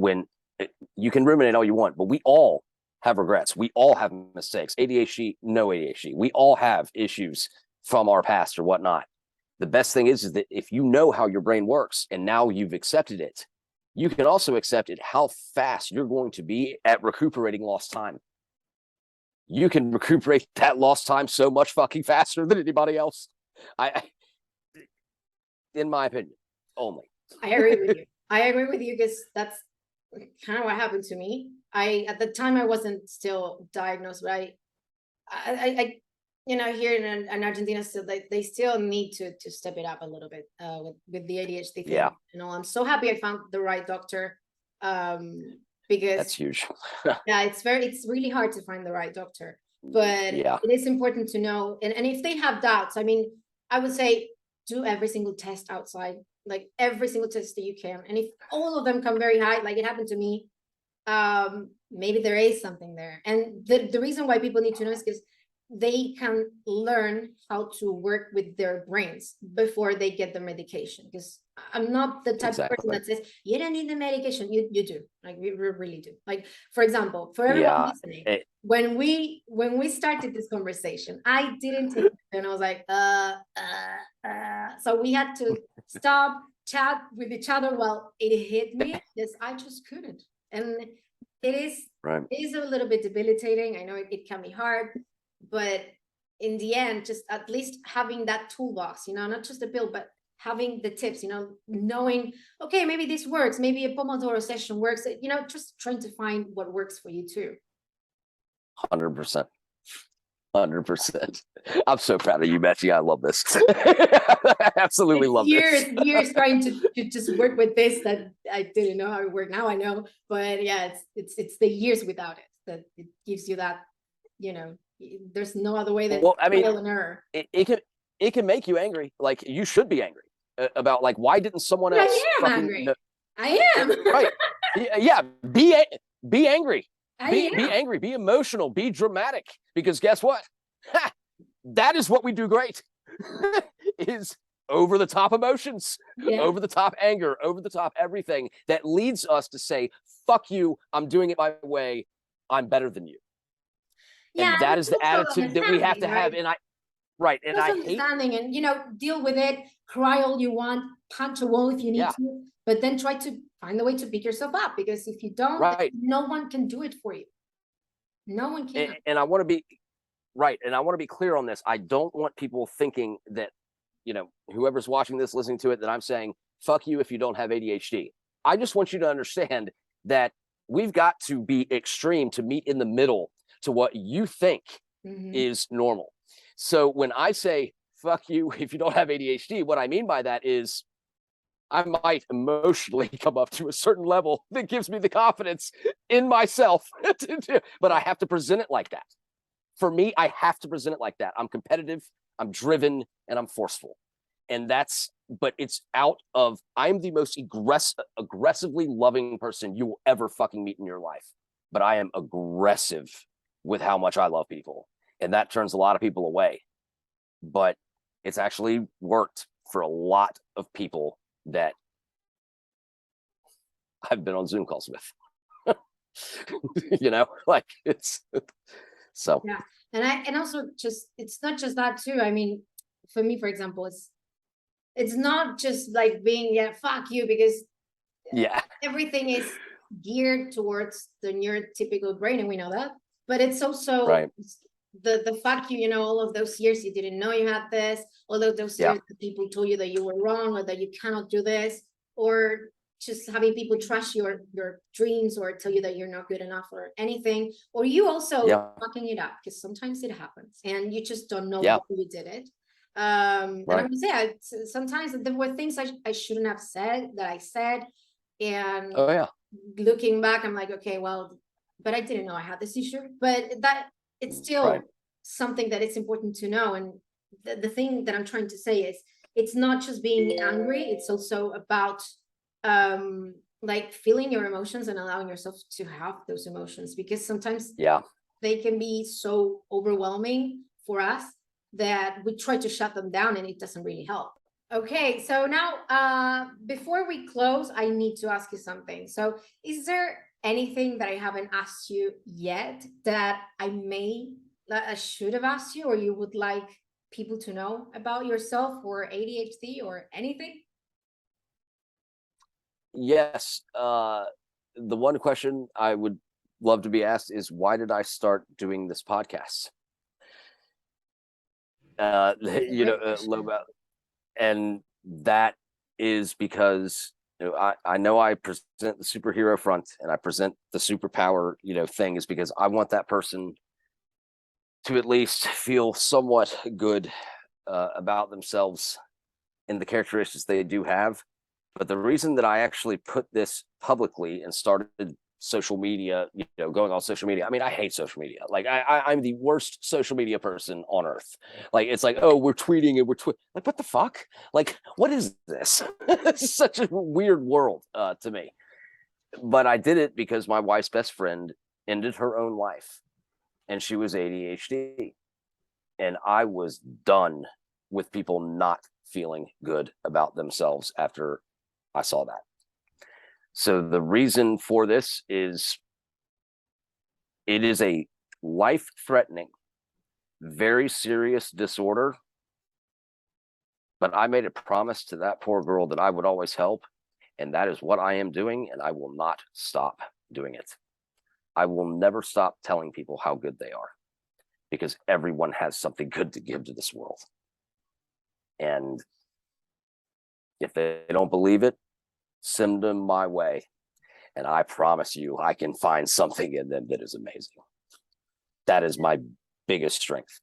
you can ruminate all you want, but we all have regrets. We all have mistakes. ADHD, no ADHD. We all have issues from our past or whatnot. The best thing is that if you know how your brain works and now you've accepted it, you can also accept it how fast you're going to be at recuperating lost time. You can recuperate that lost time so much fucking faster than anybody else. In my opinion, only. I agree with you. I agree with you, because that's kind of what happened to me. at the time I wasn't still diagnosed, but I here in Argentina, still they still need to step it up a little bit with the ADHD thing. Yeah. I'm so happy I found the right doctor, because That's huge. yeah, it's really hard to find the right doctor, but Yeah. it is important to know. And if they have doubts, I mean, I would say do every single test outside, like every single test that you can. And if all of them come very high, like it happened to me, maybe there is something there. And the reason why people need to know is because they can learn how to work with their brains before they get the medication. Because I'm not the type of person that says you don't need the medication. You do, like we really do. Like, for example, for everyone listening, when we started this conversation, I didn't take it, and I was like, so we had to stop, chat with each other while it hit me, because I just couldn't. And it is a little bit debilitating. I know it can be hard, but in the end, just at least having that toolbox, not just a pill, but having the tips, knowing, okay, maybe this works, maybe a Pomodoro session works, just trying to find what works for you too. 100%. 100%. I'm so proud of you, Betsy. I love this. Absolutely love this. Years trying to just work with this that I didn't know how it worked. Now I know, but yeah, it's the years without it that it gives you that, there's no other way than trial and error. It can make you angry. Like, you should be angry about, like, why didn't someone else? I am angry. I am. Right. Yeah. Be angry. Be angry. Be emotional. Be dramatic. Because guess what? That is what we do great. Is over the top emotions, over the top anger, over the top everything that leads us to say, "Fuck you. I'm doing it my way. I'm better than you." Yeah, and that is the attitude that we have to have. And I hate understanding and deal with it, cry all you want, punch a wall if you need to, but then try to find a way to pick yourself up, because if you don't, no one can do it for you. No one can. And I want to be and I want to be clear on this. I don't want people thinking that, whoever's watching this, listening to it, that I'm saying, fuck you if you don't have ADHD. I just want you to understand that we've got to be extreme to meet in the middle to what you think is normal. So when I say, fuck you if you don't have ADHD, what I mean by that is I might emotionally come up to a certain level that gives me the confidence in myself to do, but I have to present it like that. For me, I have to present it like that. I'm competitive, I'm driven, and I'm forceful. And but it's out of, I'm the most aggressively loving person you will ever fucking meet in your life. But I am aggressive with how much I love people. And that turns a lot of people away. But it's actually worked for a lot of people that I've been on Zoom calls with. Like it's so. Yeah. And also just, it's not just that too. I mean, for me, for example, it's not just like being, fuck you, because everything is geared towards the neurotypical brain, and we know that. But it's also the fuck you, all of those years you didn't know you had this, all of those years that people told you that you were wrong or that you cannot do this, or just having people trash your dreams or tell you that you're not good enough or anything, or you also fucking it up, because sometimes it happens and you just don't know why you did it. And I'm gonna say, sometimes there were things I shouldn't have said that I said, and looking back, I'm like, okay, well, but I didn't know I had this issue. But that it's still something that it's important to know. And the thing that I'm trying to say is, it's not just being angry, it's also about like feeling your emotions and allowing yourself to have those emotions, because sometimes they can be so overwhelming for us that we try to shut them down, and it doesn't really help. Okay, so now before we close, I need to ask you something. So is there anything that I haven't asked you yet that I should have asked you, or you would like people to know about yourself or ADHD or anything? Yes. The one question I would love to be asked is, why did I start doing this podcast? Lobow, and that is because I know I present the superhero front and I present the superpower, thing is because I want that person to at least feel somewhat good about themselves and the characteristics they do have. But the reason that I actually put this publicly and started social media, going on social media. I mean, I hate social media. Like I'm the worst social media person on earth. Like it's like, oh, we're tweeting and like, what the fuck? Like, what is this? It's such a weird world to me. But I did it because my wife's best friend ended her own life and she was ADHD. And I was done with people not feeling good about themselves after I saw that. So the reason for this is it is a life-threatening, very serious disorder. But I made a promise to that poor girl that I would always help. And that is what I am doing. And I will not stop doing it. I will never stop telling people how good they are because everyone has something good to give to this world. And if they don't believe it, send them my way. And I promise you, I can find something in them that is amazing. That is my biggest strength.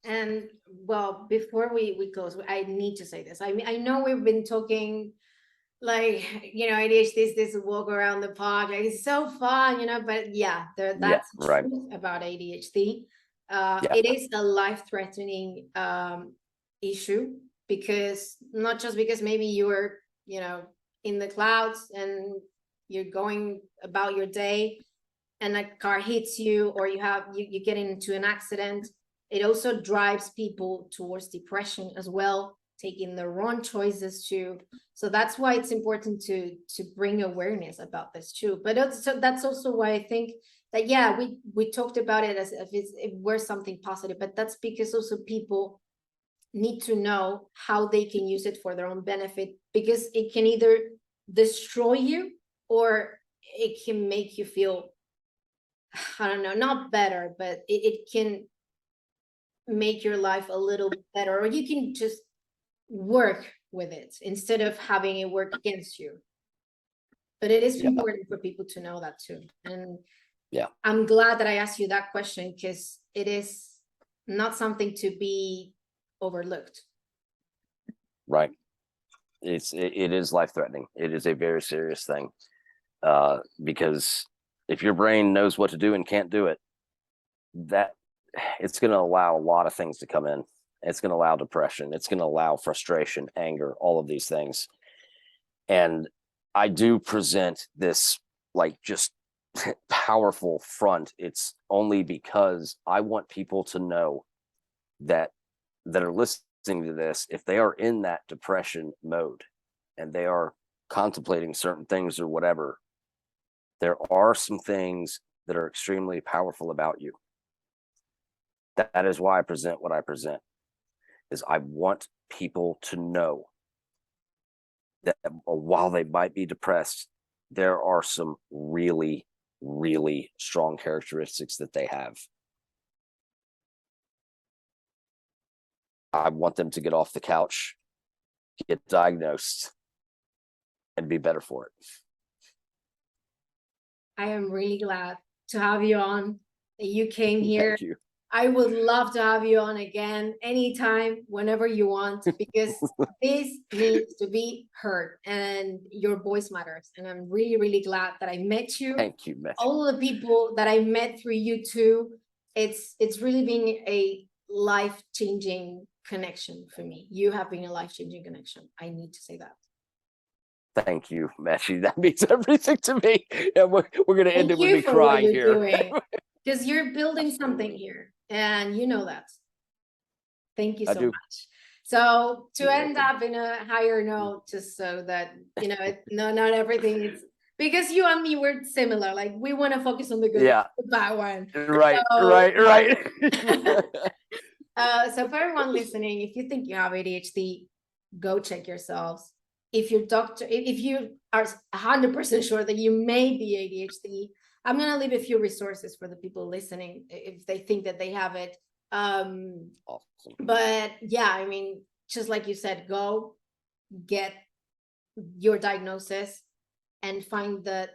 And well, before we close, I need to say this. I mean, I know we've been talking like, ADHD is this walk around the park. Like, it's so fun, but yeah, that's the right. truth about ADHD. Yeah. It is a life-threatening issue because not just because maybe you were, in the clouds and you're going about your day and a car hits you or you get into an accident. It also drives people towards depression as well, taking the wrong choices too. So that's why it's important to bring awareness about this too. But that's also why I think that, yeah, we talked about it as if it were something positive, but that's because also people need to know how they can use it for their own benefit, because it can either destroy you or it can make you feel, I don't know, not better, but it can make your life a little better, or you can just work with it instead of having it work against you. But it is important for people to know that too. And I'm glad that I asked you that question because it is not something to be overlooked. Right. It is life-threatening. It is a very serious thing because if your brain knows what to do and can't do it, that it's going to allow a lot of things to come in. It's going to allow depression. It's going to allow frustration, anger, all of these things. And I do present this like just powerful front. It's only because I want people to know that are listening to this, if they are in that depression mode and they are contemplating certain things or whatever, there are some things that are extremely powerful about you. That is why I present what I present, is I want people to know that while they might be depressed, there are some really, really strong characteristics that they have. I want them to get off the couch, get diagnosed, and be better for it. I am really glad to have you on, that you came here. Thank you. I would love to have you on again anytime, whenever you want, because this needs to be heard and your voice matters. And I'm really, really glad that I met you. Thank you, Mitch. All the people that I met through you too. It's really been a life-changing connection for me. You have been a life-changing connection. I need to say that. Thank you, Messi. That means everything to me. And we're going to end it with me crying here. Because you're building something here, and you know that. Thank you so much. So to end up in a higher note, just so that, not everything is, because you and me, we're similar. Like, we want to focus on the good, the bad one. Right, right. So for everyone listening, if you think you have ADHD, go check yourselves. If your doctor, if you are 100% sure that you may be ADHD, I'm going to leave a few resources for the people listening if they think that they have it. Awesome. But yeah, I mean, just like you said, go get your diagnosis and find a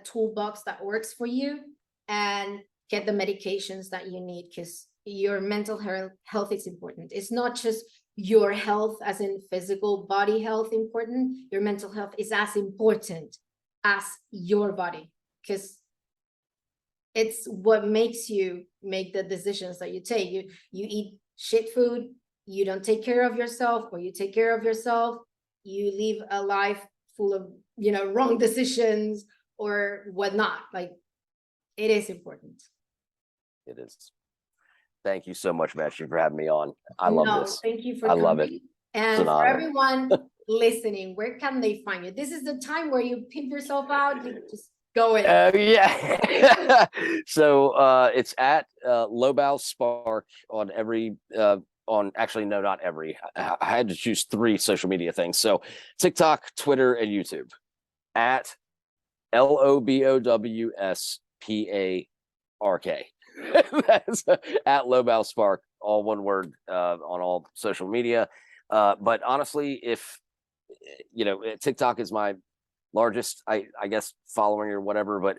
toolbox that works for you, and get the medications that you need, because your mental health is important. It's not just your health as in physical body health important. Your mental health is as important as your body, because it's what makes you make the decisions that you take. You eat shit food, you don't take care of yourself, or you take care of yourself, you live a life full of, you know, wrong decisions or whatnot. Like, it is important. It is. Thank you so much, Matthew, for having me on. I love this. Thank you for I coming. love it. And an for honor. everyone listening, where can they find you? This is the time where you pimp yourself out. You just go in. Yeah. So it's at Lobow Spark on every actually, no, not every. I had to choose 3 social media things. So TikTok, Twitter, and YouTube. At LOBOWSPARK. That's at Lobow Spark, all one word, on all social media. But honestly, if you know, TikTok is my largest, I guess, following or whatever, but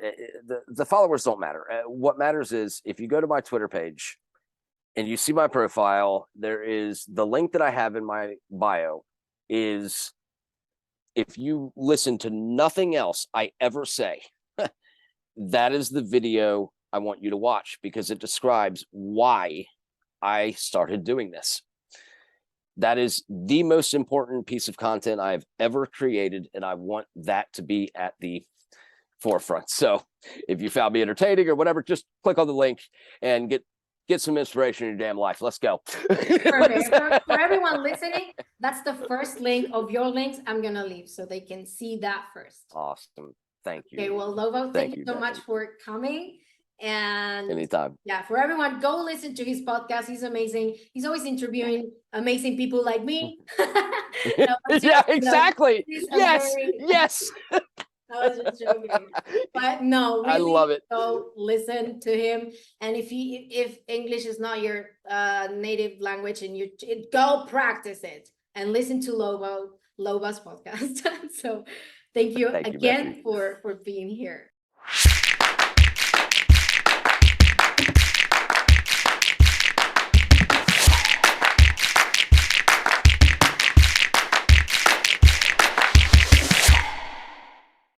the followers don't matter. What matters is if you go to my Twitter page and you see my profile, there is the link that I have in my bio is, if you listen to nothing else I ever say, that is the video I want you to watch, because it describes why I started doing this. That is the most important piece of content I've ever created, and I want that to be at the forefront. So if you found me entertaining or whatever, just click on the link and get some inspiration in your damn life. Let's go. Perfect. For everyone listening, that's the first link of your links I'm gonna leave, so they can see that first. Awesome. Thank you. Okay, well, Lobow, thank you so much for coming. And anytime. Yeah, for everyone, go listen to his podcast. He's amazing. He's always interviewing amazing people like me. Yeah, exactly. Yes. I was just joking, but no, really, I love it. go listen to him. And if English is not your native language, and go practice it and listen to Lobow's podcast. So thank you again for being here.